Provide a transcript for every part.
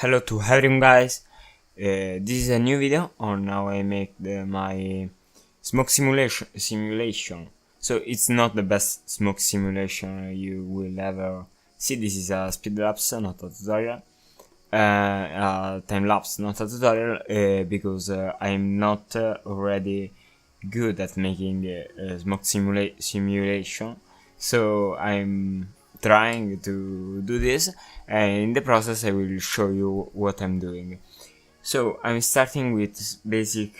Hello to everyone, guys. This is a new video on how I make my smoke simulation. So it's not the best smoke simulation you will ever see. This is a speed lapse, not a tutorial. A time lapse, not a tutorial, because I'm not already good at making smoke simulation. So I'm trying to do this, and in the process I will show you what I'm doing. So I'm starting with basic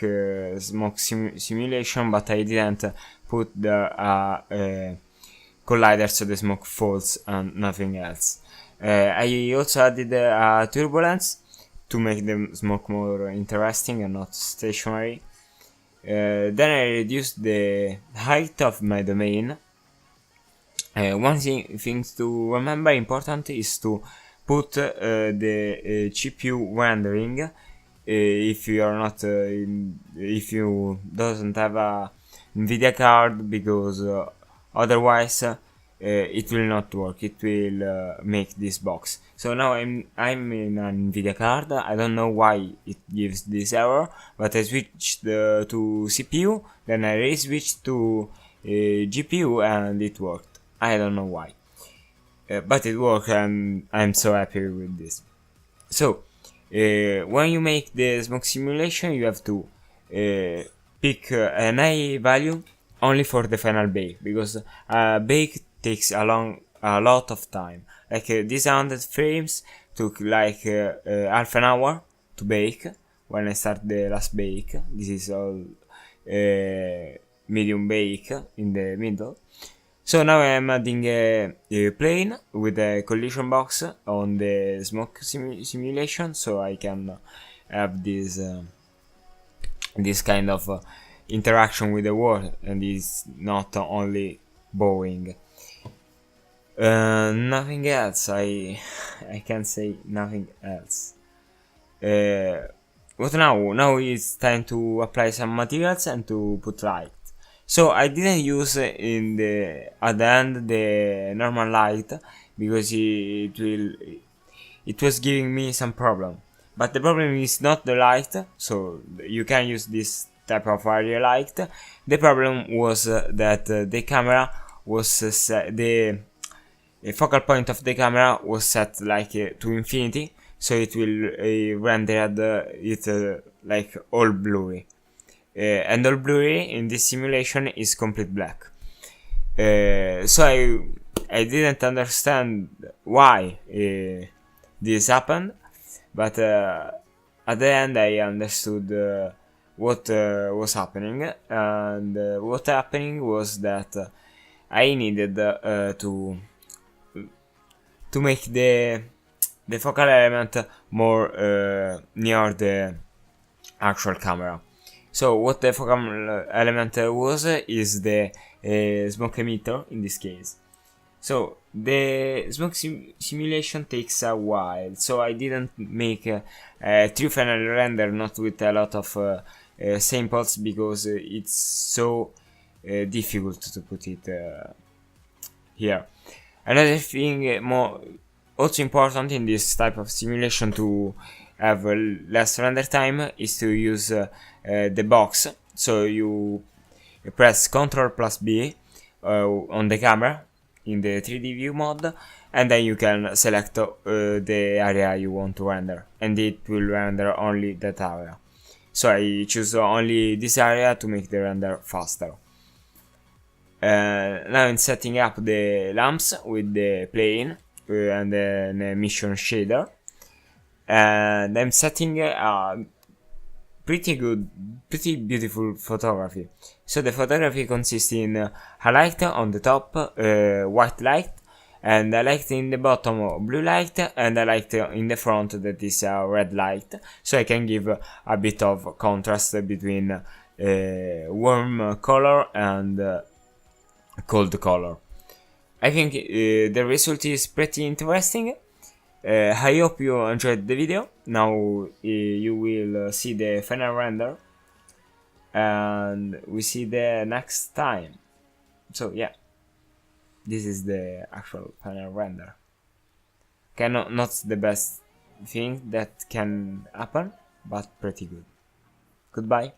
smoke simulation, but I didn't put the collider so the smoke falls and nothing else. I also added a turbulence to make the smoke more interesting and not stationary. Then I reduced the height of my domain. One thing to remember important is to put the GPU rendering if you are not if you doesn't have a Nvidia card, because otherwise it will not work. It will make this box. So now I'm in an Nvidia card. I don't know why it gives this error, but I switched to CPU, then I re-switched to GPU, and it worked. I don't know why, but it worked, and I'm so happy with this. So when you make the smoke simulation, you have to pick an high value only for the final bake, because bake takes a lot of time. Like this 100 frames took like half an hour to bake when I start the last bake. This is all medium bake in the middle. So now I am adding a plane with a collision box on the smoke simulation, so I can have this kind of interaction with the world, and it's not only bowing. Nothing else. I can say nothing else. What now? Now it's time to apply some materials and to put light. So I didn't use at the end the normal light, because it was giving me some problem. But the problem is not the light, so you can use this type of area light. The problem was that the camera was the focal point of the camera was set like to infinity, so it will render it like all blurry. And all blurry in this simulation is complete black. So I didn't understand why this happened, but at the end I understood what was happening, and what happening was that I needed to make the focal element more near the actual camera. So what the focal element was is the smoke emitter in this case. So the smoke simulation takes a while, so I didn't make a true final render, not with a lot of samples, because it's so difficult to put it here. Another thing more also important in this type of simulation to have less render time is to use the box. So you press Ctrl plus B on the camera in the 3D view mode, and then you can select the area you want to render, and it will render only that area. So I choose only this area to make the render faster. Now I'm setting up the lamps with the plane and an emission shader, and I'm setting a pretty beautiful photography. So the photography consists in a light on the top, white light, and a light in the bottom, blue light, and a light in the front that is a red light, so I can give a bit of contrast between warm color and cold color. I think the result is pretty interesting. I hope you enjoyed the video. Now you will see the final render, and we see the next time. So yeah, this is the actual final render. Okay, not the best thing that can happen, but pretty good. Goodbye.